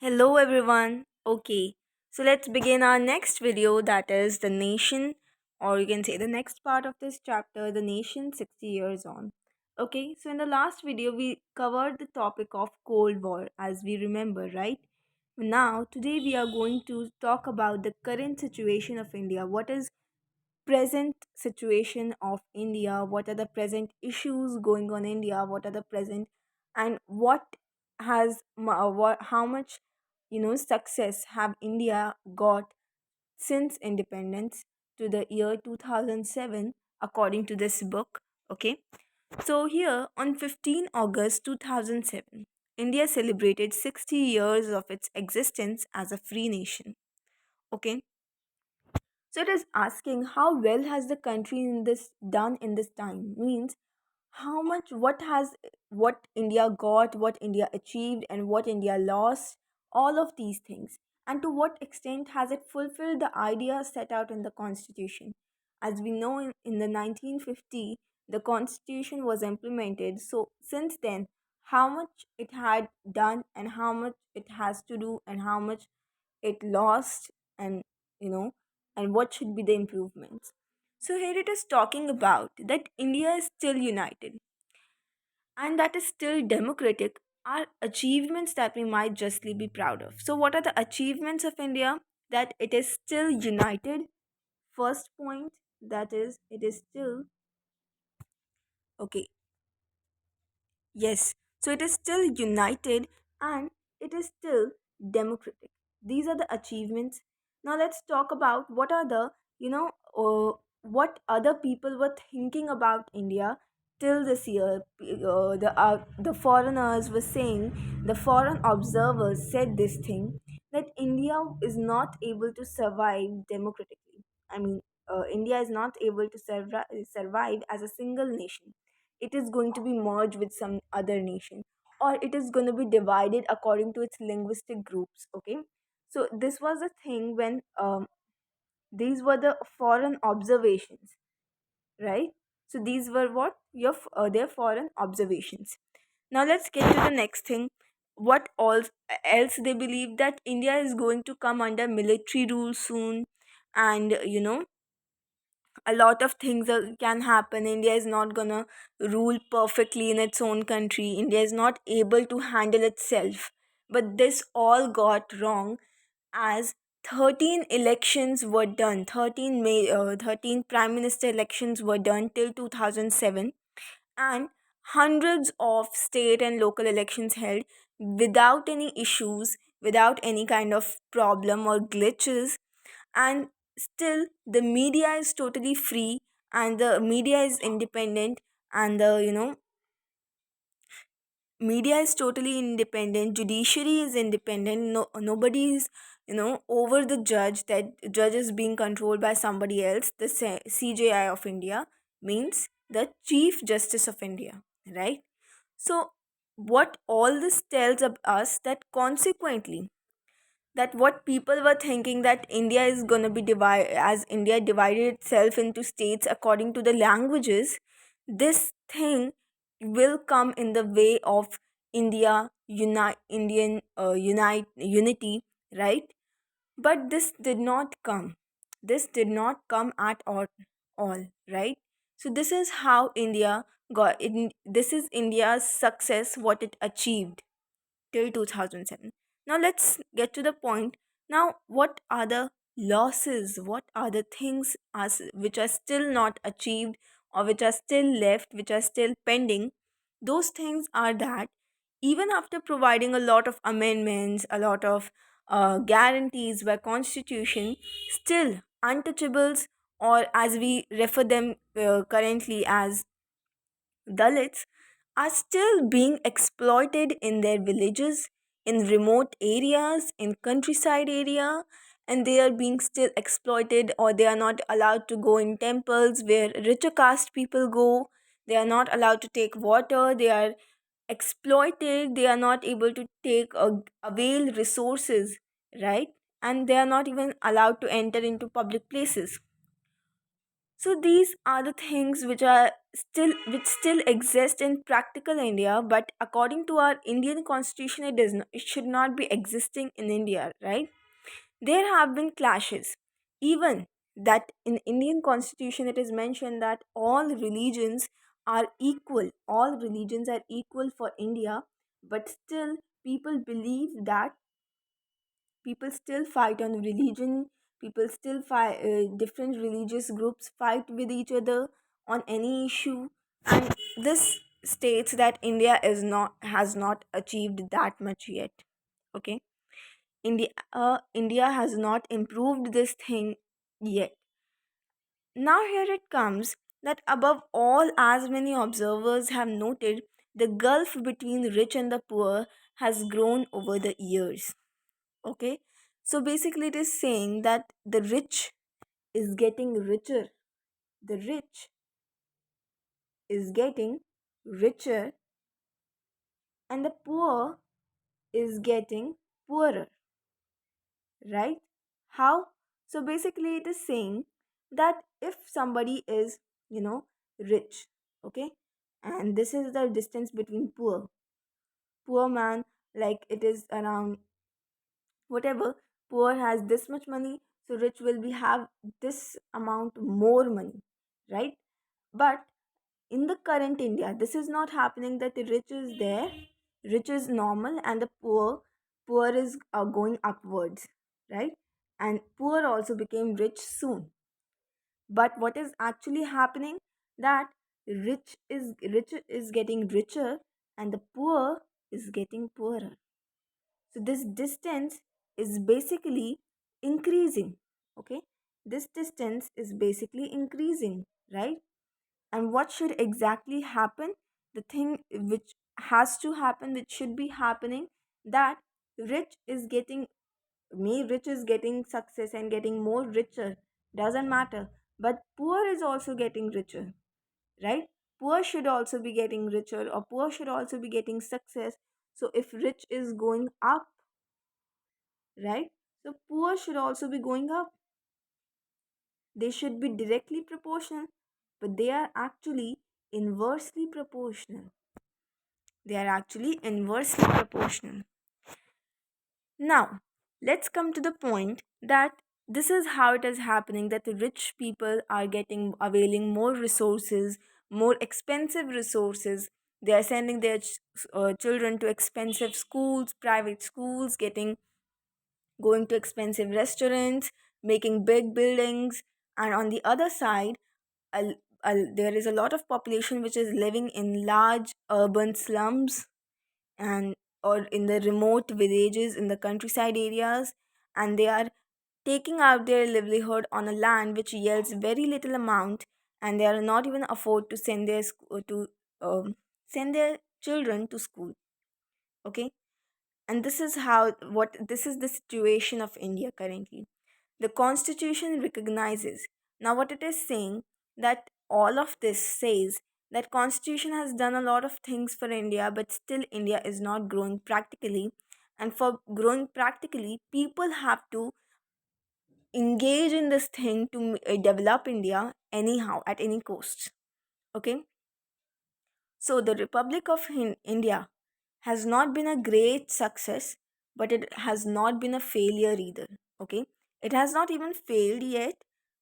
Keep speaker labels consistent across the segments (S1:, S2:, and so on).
S1: Hello everyone. Okay, so let's begin our next video, that is the nation, or you can say the next part of this chapter, the nation 60 years on. Okay, so in the last video we covered the topic of Cold War as we remember, right? Now today we are going to talk about the current situation of India. What is present situation of India? What are the present issues going on in India? What are the present and what how much success have India got since independence to the year 2007 according to this book. Okay, so here on 15 August 2007, India celebrated 60 years of its existence as a free nation. Okay, so it is asking how well has the country in this done in this time, means how much, what India got, what India achieved, and what India lost, all of these things, and to what extent has it fulfilled the ideas set out in the constitution. As we know, in the 1950 the constitution was implemented, so since then how much it had done and how much it has to do and how much it lost, and you know and what should be the improvements. So here it is talking about that India is still united and that is still democratic are achievements that we might justly be proud of. So what are the achievements of India? That it is still united. First point, that is it is still okay. Yes, so it is still united and it is still democratic. These are the achievements. Now let's talk about what are what other people were thinking about India till this year. The foreigners were saying, the foreign observers said this thing, that India is not able to survive democratically. I mean, India is not able to survive as a single nation. It is going to be merged with some other nation, or it is going to be divided according to its linguistic groups. Okay, so this was a thing when these were the foreign observations, right? So these were what their foreign observations. Now let's get to the next thing. What else they believe, that India is going to come under military rule soon, and a lot of things can happen. India is not gonna rule perfectly in its own country. India is not able to handle itself. But this all got wrong, as 13 elections were done, 13 prime minister elections were done till 2007, and hundreds of state and local elections held without any issues, without any kind of problem or glitches. And still the media is totally free, and the media is independent, and the media is totally independent, judiciary is independent. Nobody is over the judge, that judge is being controlled by somebody else. The CJI of India, means the Chief Justice of India, right? So what all this tells of us, that consequently, that what people were thinking, that India is going to be divided, as India divided itself into states according to the languages, this thing will come in the way of India unite Indian unity, right? But this did not come. This did not come at all, right? So this is how India got in. This is India's success, what it achieved till 2007. Now let's get to the point. Now, what are the losses? What are the things which are still not achieved, or which are still left, which are still pending? Those things are that even after providing a lot of amendments, a lot of guarantees by constitution, still untouchables, or as we refer them currently as Dalits, are still being exploited in their villages, in remote areas, in countryside area, and they are being still exploited, or they are not allowed to go in temples where richer caste people go. They are not allowed to take water. They are exploited. They are not able to take avail resources, right? And they are not even allowed to enter into public places. So these are the things which still exist in practical India, but according to our Indian constitution, it should not be existing in India, right? There have been clashes. Even that in Indian constitution it is mentioned that all religions are equal. All religions are equal for India, but still people believe that people still fight on religion. People still fight. Different religious groups fight with each other on any issue, and this states that India is not has not achieved that much yet. Okay, India has not improved this thing yet. Now, here it comes that above all, as many observers have noted, the gulf between the rich and the poor has grown over the years. Okay, so basically, it is saying that the rich is getting richer, the rich is getting richer, and the poor is getting poorer, right? How? So basically, it is saying that if somebody is, rich, okay, and this is the distance between poor man, like it is around whatever, poor has this much money, so rich will be have this amount more money, right? But in the current India, this is not happening that the rich is there, rich is normal, and the poor is going upwards, right? And poor also became rich soon. But what is actually happening that rich is getting richer and the poor is getting poorer. So this distance is basically increasing. Okay, this distance is basically increasing, right? And what should exactly happen, the thing which has to happen, which should be happening, that rich is getting rich is getting success and getting more richer, doesn't matter, but poor is also getting richer, right? Poor should also be getting richer, or poor should also be getting success. So if rich is going up, right, so poor should also be going up. They should be directly proportional, but they are actually inversely proportional. They are actually inversely proportional. Now, let's come to the point that this is how it is happening, that the rich people are getting availing more resources, more expensive resources. They are sending their children to expensive schools, private schools, going to expensive restaurants, making big buildings, and on the other side, there is a lot of population which is living in large urban slums and or in the remote villages in the countryside areas, and they are taking out their livelihood on a land which yields very little amount, and they are not even afford to send their children to school. Okay, and this is the situation of India currently. The constitution recognizes, now what it is saying, that all of this says that constitution has done a lot of things for India, but still India is not growing practically. And for growing practically, people have to engage in this thing to develop India anyhow at any cost. Okay, so the Republic of India has not been a great success, but it has not been a failure either. Okay, it has not even failed yet,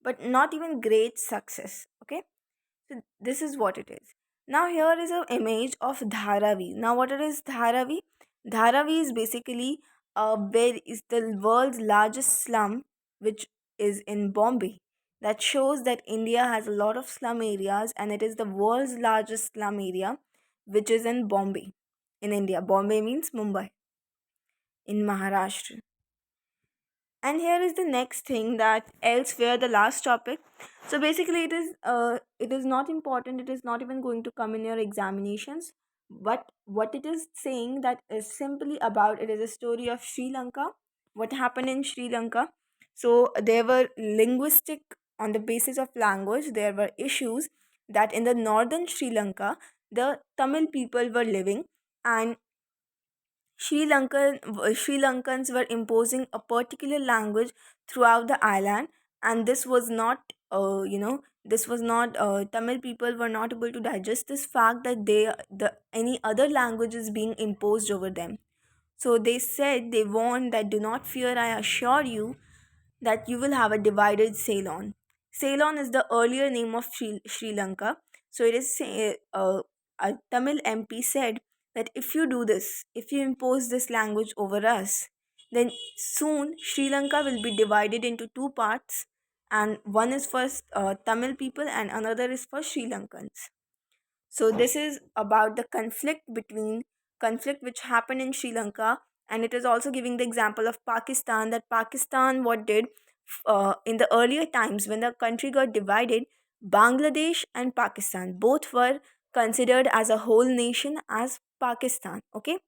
S1: but not even great success. Okay, so this is what it is. Now here is an image of Dharavi. Now what it is Dharavi? Dharavi is basically where is the world's largest slum, which is in Bombay. That shows that India has a lot of slum areas, and it is the world's largest slum area, which is in Bombay, in India. Bombay means Mumbai in Maharashtra. And here is the next thing, that elsewhere, the last topic. So basically it is not important, it is not even going to come in your examinations, but what it is saying, that is simply about, it is a story of Sri Lanka. What happened in Sri Lanka? So there were linguistic, on the basis of language, there were issues that in the northern Sri Lanka, the Tamil people were living, and Sri Lankans were imposing a particular language throughout the island, and this was not, This was not Tamil people were not able to digest this fact that any other language is being imposed over them. So they said, they warned that, do not fear, I assure you that you will have a divided Ceylon. Ceylon is the earlier name of Sri Lanka. So it is a Tamil MP said that if you do this, if you impose this language over us, then soon Sri Lanka will be divided into two parts, and one is for Tamil people and another is for Sri Lankans. So this is about the conflict which happened in Sri Lanka, and it is also giving the example of Pakistan, that Pakistan what did in the earlier times when the country got divided, Bangladesh and Pakistan both were considered as a whole nation as Pakistan. Okay,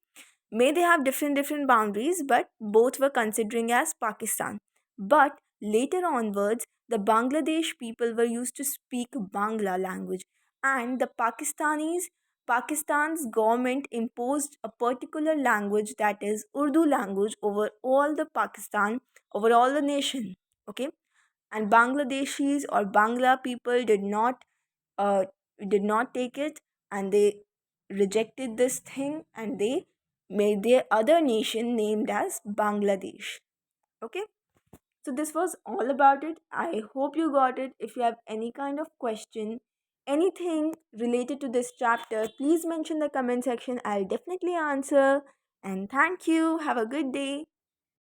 S1: may they have different boundaries, but both were considering as Pakistan. But later onwards, the Bangladesh people were used to speak Bangla language, and the Pakistan's government imposed a particular language, that is Urdu language, over all the Pakistan, over all the nation. Okay, and Bangladeshis or Bangla people uh, did not take it, and they rejected this thing, and they made their other nation named as Bangladesh. Okay, so this was all about it. I hope you got it. If you have any kind of question, anything related to this chapter, please mention the comment section. I'll definitely answer. And thank you. Have a good day.